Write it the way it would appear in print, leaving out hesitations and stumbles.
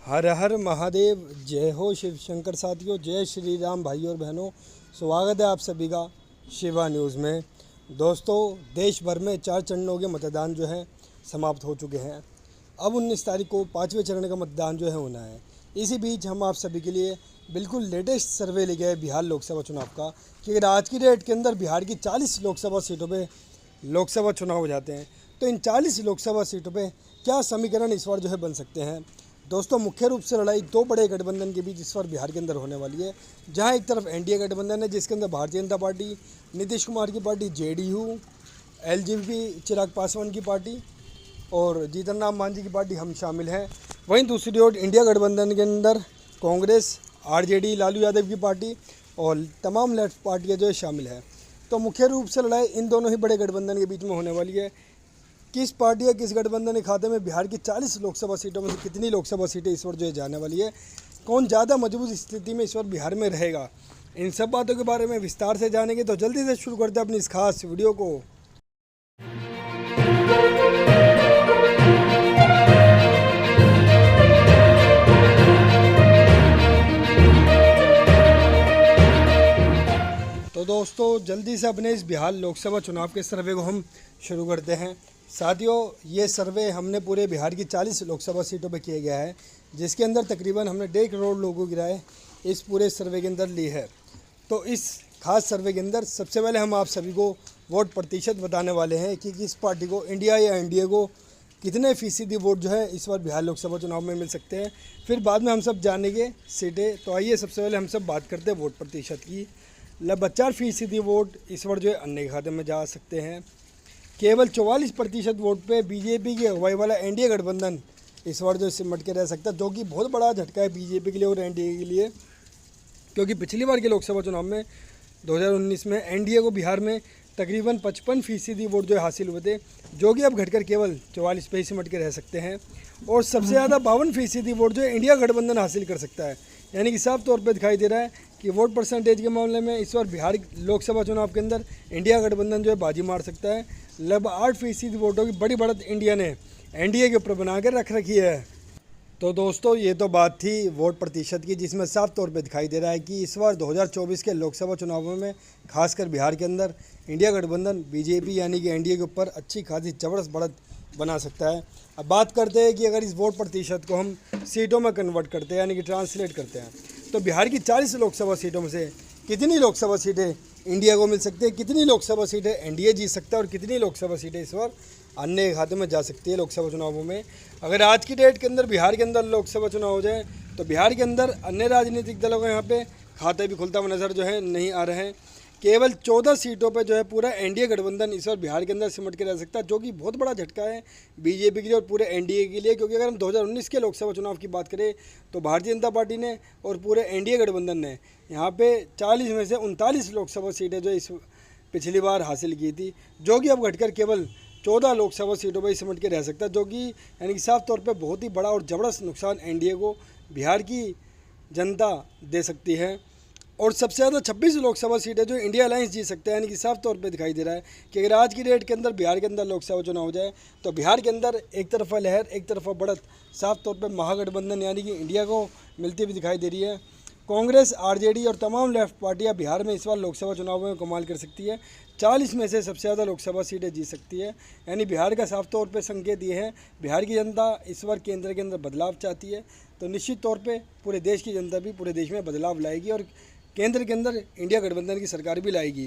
हर हर महादेव। जय हो शिव शंकर साथियों, जय श्री राम भाइयों और बहनों। स्वागत है आप सभी का शिवा न्यूज़ में। दोस्तों, देश भर में 4 चरणों के मतदान जो है समाप्त हो चुके हैं। अब 19 तारीख को 5वें चरण का मतदान जो है होना है। इसी बीच हम आप सभी के लिए बिल्कुल लेटेस्ट सर्वे लेके आए बिहार लोकसभा चुनाव का, कि अगर आज की डेट के अंदर बिहार की 40 लोकसभा सीटों पे लोकसभा चुनाव हो जाते हैं तो इन 40 लोकसभा सीटों पे क्या समीकरण इस बार जो है बन सकते हैं। दोस्तों, मुख्य रूप से लड़ाई 2 बड़े गठबंधन के बीच इस बार बिहार के अंदर होने वाली है। जहां एक तरफ एनडीए गठबंधन है, जिसके अंदर भारतीय जनता पार्टी, नीतीश कुमार की party JDU, LJP Chirag Paswan की पार्टी और जीतन राम मांझी की पार्टी हम शामिल हैं। वहीं दूसरी ओर इंडिया गठबंधन के अंदर कांग्रेस, आरजेडी लालू यादव की पार्टी और तमाम लेफ्ट पार्टियाँ जो है शामिल है। तो मुख्य रूप से लड़ाई इन दोनों ही बड़े गठबंधन के बीच में होने वाली है। किस पार्टी या किस गठबंधन के खाते में बिहार की 40 लोकसभा सीटों में से कितनी लोकसभा सीटें इस बार जो है जाने वाली है, कौन ज़्यादा मजबूत स्थिति में इस बार बिहार में रहेगा, इन सब बातों के बारे में विस्तार से जानेंगे। तो जल्दी से शुरू करते हैं अपनी इस खास वीडियो को। तो दोस्तों, जल्दी से अपने इस बिहार लोकसभा चुनाव के सर्वे को हम शुरू करते हैं। साथियों, ये सर्वे हमने पूरे बिहार की 40 लोकसभा सीटों पर किया गया है, जिसके अंदर तकरीबन हमने 1.5 करोड़ लोगों की राय इस पूरे सर्वे के अंदर ली है। तो इस खास सर्वे के अंदर सबसे पहले हम आप सभी को वोट प्रतिशत बताने वाले हैं कि किस पार्टी को, इंडिया या एनडीए को, कितने फीसदी वोट जो है इस बार बिहार लोकसभा चुनाव में मिल सकते हैं। फिर बाद में हम सब जानेंगे सीटें। तो आइए सबसे पहले हम सब बात करते हैं वोट प्रतिशत की। लगभग 4% वोट इस बार जो है अन्य के खाते में जा सकते हैं। केवल 44% वोट पे बीजेपी की अगुवाई वाला एनडीए गठबंधन इस बार जो सिमट के रह सकता है, जो कि बहुत बड़ा झटका है बीजेपी के लिए और एनडीए के लिए, क्योंकि पिछली बार के लोकसभा चुनाव में 2019 में एनडीए को बिहार में तकरीबन 55% वोट जो हासिल हुए थे, जो कि अब घटकर केवल 44 पे ही सिमट के रह सकते हैं। और सबसे ज़्यादा 52% वोट जो इंडिया गठबंधन हासिल कर सकता है। यानी कि साफ तौर पे दिखाई दे रहा है कि वोट परसेंटेज के मामले में इस बार बिहार लोकसभा चुनाव के अंदर इंडिया गठबंधन जो है बाजी मार सकता है। लगभग 8% वोटों की बड़ी बढ़त इंडिया ने एनडीए के ऊपर बना कर रख रखी है। तो दोस्तों, ये तो बात थी वोट प्रतिशत की, जिसमें साफ तौर पे दिखाई दे रहा है कि इस बार 2024 के लोकसभा चुनावों में खासकर बिहार के अंदर इंडिया गठबंधन बीजेपी यानी कि एनडीए के ऊपर अच्छी खासी जबरदस्त बढ़त बना सकता है। अब बात करते हैं कि अगर इस वोट प्रतिशत को हम सीटों में कन्वर्ट करते हैं, यानी कि ट्रांसलेट करते हैं, तो बिहार की 40 लोकसभा सीटों में से कितनी लोकसभा सीटें इंडिया को मिल सकती है, कितनी लोकसभा सीटें एनडीए जीत सकता है और कितनी लोकसभा सीटें इस बार अन्य खाते में जा सकती है लोकसभा चुनावों में। अगर आज की डेट के अंदर बिहार के अंदर लोकसभा चुनाव हो जाए तो बिहार के अंदर अन्य राजनीतिक दलों का यहाँ पे खाते भी खुलता हुआ नज़र जो है नहीं आ रहे हैं। केवल 14 सीटों पे जो है पूरा एनडीए गठबंधन इस बार बिहार के अंदर सिमट के रह सकता है, जो कि बहुत बड़ा झटका है बीजेपी के लिए और पूरे एनडीए के लिए। क्योंकि अगर हम 2019 के लोकसभा चुनाव की बात करें तो भारतीय जनता पार्टी ने और पूरे एनडीए गठबंधन ने यहाँ पे 40 में से 39 लोकसभा सीटें जो इस पिछली बार हासिल की थी, जो कि अब घटकर केवल 14 लोकसभा सीटों पर सिमट के रह सकता है, जो कि यानी कि साफ तौर पर बहुत ही बड़ा और ज़बरदस्त नुकसान एनडीए को बिहार की जनता दे सकती है। और सबसे ज़्यादा 26 लोकसभा सीटें जो इंडिया अलायंस जीत सकते हैं, यानी कि साफ तौर पे दिखाई दे रहा है कि अगर आज की डेट के अंदर बिहार के अंदर लोकसभा चुनाव हो जाए तो बिहार के अंदर एक तरफा लहर, एक तरफा बढ़त साफ तौर पे महागठबंधन यानी कि इंडिया को मिलती हुई दिखाई दे रही है। कांग्रेस, आरजेडी और तमाम लेफ्ट पार्टियां बिहार में इस बार लोकसभा चुनाव में कमाल कर सकती है। 40 में से सबसे ज़्यादा लोकसभा सीटें जीत सकती है। यानी बिहार का साफ तौर पे संकेत ये है, बिहार की जनता इस बार केंद्र के अंदर बदलाव चाहती है। तो निश्चित तौर पर पूरे देश की जनता भी पूरे देश में बदलाव लाएगी और केंद्र के अंदर इंडिया गठबंधन की सरकार भी लाएगी।